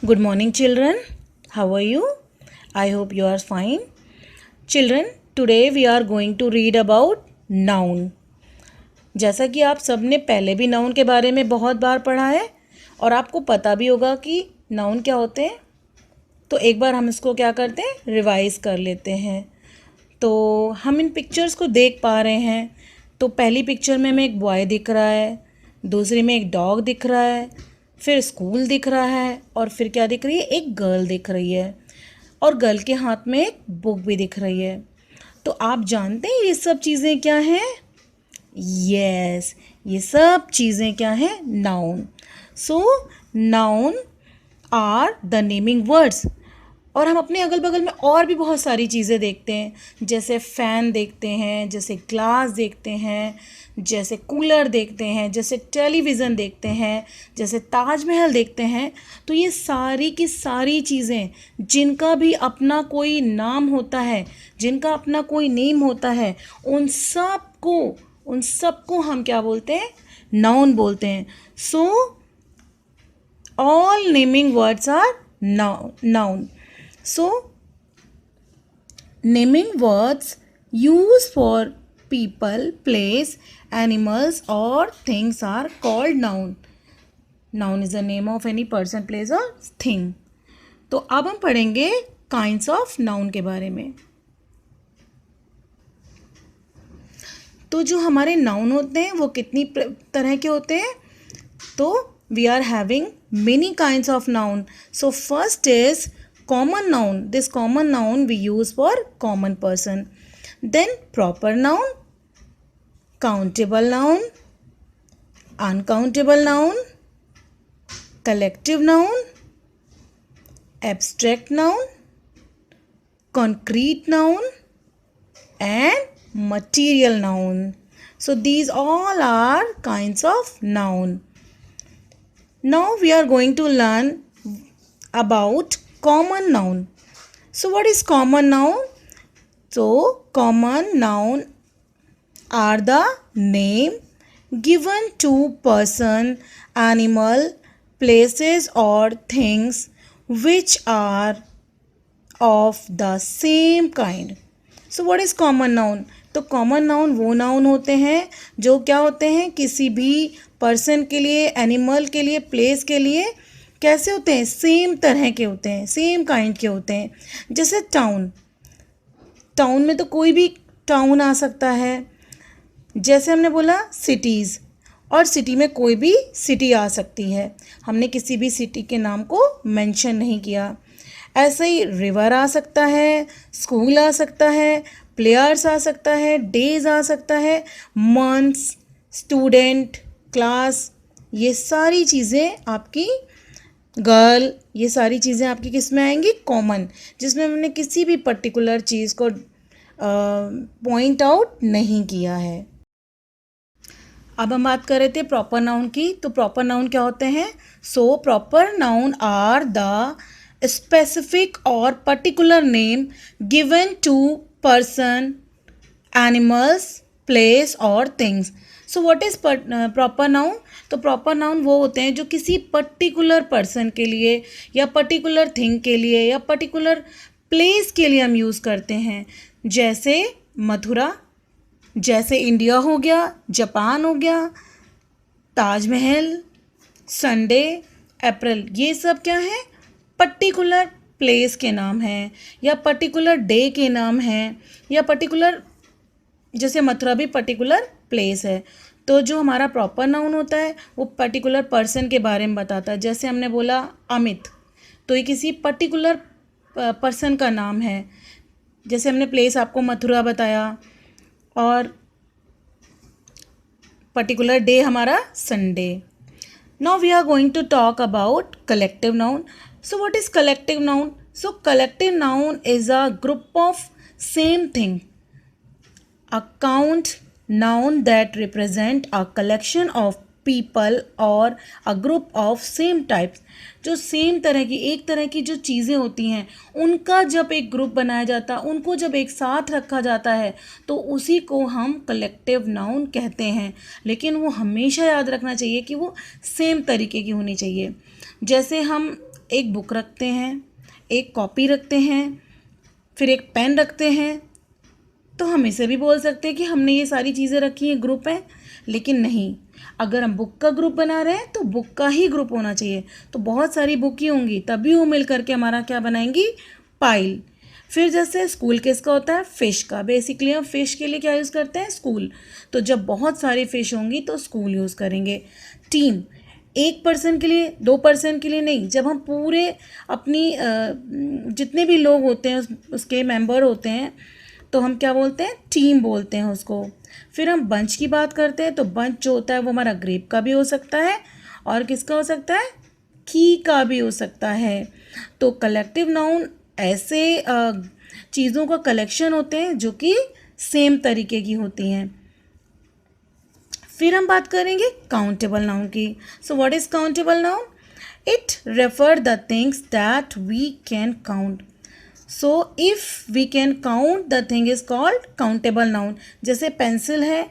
Good morning, children. How are you? I hope you are fine. Children, today we are going to read about noun. जैसा कि आप सब ने पहले भी नाउन के बारे में बहुत बार पढ़ा है और आपको पता भी होगा कि नाउन क्या होते हैं, तो एक बार हम इसको क्या करते हैं, रिवाइज कर लेते हैं। तो हम इन पिक्चर्स को देख पा रहे हैं। तो पहली पिक्चर में हमें एक बॉय दिख रहा है, दूसरी में एक डॉग दिख रहा है, फिर स्कूल दिख रहा है और फिर क्या दिख रही है, एक गर्ल दिख रही है और गर्ल के हाथ में एक बुक भी दिख रही है। तो आप जानते हैं ये सब चीज़ें क्या हैं? यस, ये सब चीज़ें क्या हैं? Noun. So noun are the naming words. और हम अपने अगल बगल में और भी बहुत सारी चीज़ें देखते हैं, जैसे फ़ैन देखते हैं, जैसे ग्लास देखते हैं, जैसे कूलर देखते हैं, जैसे टेलीविज़न देखते हैं, जैसे ताजमहल देखते हैं। तो ये सारी की सारी चीज़ें जिनका भी अपना कोई नाम होता है, जिनका अपना कोई नेम होता है, उन सबको हम क्या बोलते हैं? नाउन बोलते हैं। सो all naming words are noun. So naming words used for people, place, animals or things are called noun. Noun is the name of any person, place or thing. तो अब हम पढ़ेंगे kinds of noun के बारे में। तो जो हमारे नाउन होते हैं वो कितनी तरह के होते हैं? तो we are having many kinds of noun. So first is common noun. This common noun we use for common person. Then proper noun, countable noun, uncountable noun, collective noun, abstract noun, concrete noun and material noun. So these all are kinds of noun. Now we are going to learn about common noun. So what is common noun? So common noun are the name given to person, animal, places or things which are of the same kind. So what is common noun? तो common noun वो noun होते हैं जो क्या होते हैं, किसी भी पर्सन के लिए, एनिमल के लिए, प्लेस के लिए कैसे होते हैं? सेम तरह के होते हैं, सेम काइंड के होते हैं। जैसे टाउन, टाउन में तो कोई भी टाउन आ सकता है। जैसे हमने बोला सिटीज़, और सिटी में कोई भी सिटी आ सकती है, हमने किसी भी सिटी के नाम को मेंशन नहीं किया। ऐसे ही रिवर आ सकता है, स्कूल आ सकता है, प्लेयर्स आ सकता है, डेज आ सकता है, मंथ्स, स्टूडेंट, क्लास, ये सारी चीज़ें आपकी गर्ल, ये सारी चीज़ें आपकी किस में आएंगी? कॉमन, जिसमें हमने किसी भी पर्टिकुलर चीज़ को पॉइंट आउट नहीं किया है। अब हम बात कर रहे थे प्रॉपर नाउन की। तो प्रॉपर नाउन क्या होते हैं? So proper noun are the specific or particular name given to person, animals, place or things. So what is proper noun? तो proper noun वो होते हैं जो किसी particular person के लिए या particular thing के लिए या particular place के लिए हम यूज़ करते हैं। जैसे मथुरा, जैसे इंडिया हो गया, जापान हो गया, ताजमहल, संडे, अप्रैल, ये सब क्या है? पर्टिकुलर प्लेस के नाम हैं या पर्टिकुलर डे के नाम हैं या पर्टिकुलर, जैसे मथुरा भी पर्टिकुलर प्लेस है। तो जो हमारा प्रॉपर नाउन होता है वो पर्टिकुलर पर्सन के बारे में बताता है। जैसे हमने बोला अमित, तो ये किसी पर्टिकुलर पर्सन का नाम है। जैसे हमने प्लेस आपको मथुरा बताया और पर्टिकुलर डे हमारा Sunday. Now we are going to talk about collective noun. So what is collective noun? So collective noun is a group of same thing. A count noun that represent a collection of people or a group of same types. जो same तरह की, एक तरह की जो चीज़ें होती हैं, उनका जब एक ग्रुप बनाया जाता है, उनको जब एक साथ रखा जाता है, तो उसी को हम कलेक्टिव नाउन कहते हैं। लेकिन वो हमेशा याद रखना चाहिए कि वो सेम तरीके की होनी चाहिए। जैसे हम एक बुक रखते हैं, एक कॉपी रखते हैं, फिर एक पेन रखते हैं, तो हम इसे भी बोल सकते हैं कि हमने ये सारी चीज़ें रखी हैं, ग्रुप है। लेकिन नहीं, अगर हम बुक का ग्रुप बना रहे हैं तो बुक का ही ग्रुप होना चाहिए। तो बहुत सारी बुक ही होंगी, तभी वो मिल करके हमारा क्या बनाएंगी, पाइल। फिर जैसे स्कूल किसका होता है, फ़िश का। बेसिकली हम फ़िश के लिए क्या यूज़ करते हैं, स्कूल। तो जब बहुत सारी फ़िश होंगी तो स्कूल यूज़ करेंगे। टीम, एक पर्सन के लिए, दो पर्सन के लिए नहीं, जब हम पूरे अपनी जितने भी लोग होते हैं उसके मेंबर होते हैं तो हम क्या बोलते हैं, टीम बोलते हैं उसको। फिर हम बंच की बात करते हैं तो बंच जो होता है वो हमारा ग्रेप का भी हो सकता है और किसका हो सकता है, की का भी हो सकता है। तो कलेक्टिव नाउन ऐसे चीज़ों का कलेक्शन होते हैं जो कि सेम तरीके की होती हैं। फिर हम बात करेंगे काउंटेबल नाउन की। So what is countable noun, it refer the things that we can count. So if we can count the thing is called countable noun. जैसे पेंसिल है,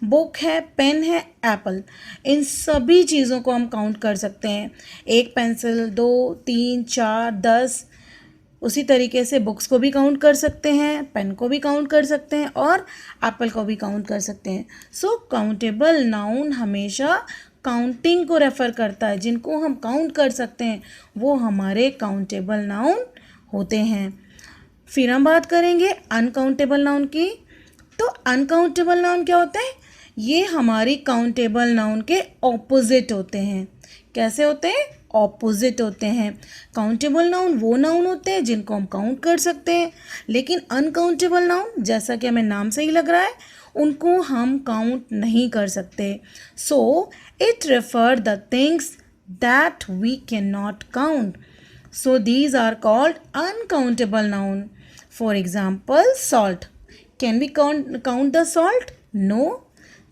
बुक है, पेन है, एप्पल, इन सभी चीज़ों को हम काउंट कर सकते हैं। एक पेंसिल, 2, 3, 4, 10। उसी तरीके से बुक्स को भी काउंट कर सकते हैं, पेन को भी काउंट कर सकते हैं और एप्पल को भी काउंट कर सकते हैं। सो काउंटेबल नाउन हमेशा काउंटिंग को रेफ़र करता है। जिनको हम काउंट कर सकते हैं वो हमारे काउंटेबल नाउन होते हैं। फिर हम बात करेंगे अनकाउंटेबल नाउन की। तो अनकाउंटेबल नाउन क्या होते हैं, ये हमारी काउंटेबल नाउन के ऑपोजिट होते हैं। कैसे होते हैं, ऑपोजिट होते हैं। काउंटेबल नाउन वो नाउन होते हैं जिनको हम काउंट कर सकते हैं, लेकिन अनकाउंटेबल नाउन, जैसा कि हमें नाम से ही लग रहा है, उनको हम काउंट नहीं कर सकते। So it refer the things that we can not count. So these are called uncountable noun. For example, salt. Can we count the salt? No.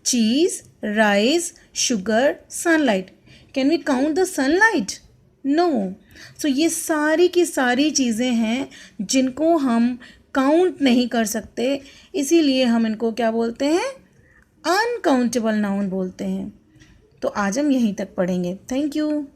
Cheese, rice, sugar, sunlight. Can we count the sunlight? No. So ये सारी की सारी चीज़ें हैं जिनको हम count नहीं कर सकते, इसीलिए हम इनको क्या बोलते हैं, अनकाउंटेबल नाउन बोलते हैं। तो आज हम यहीं तक पढ़ेंगे। Thank you.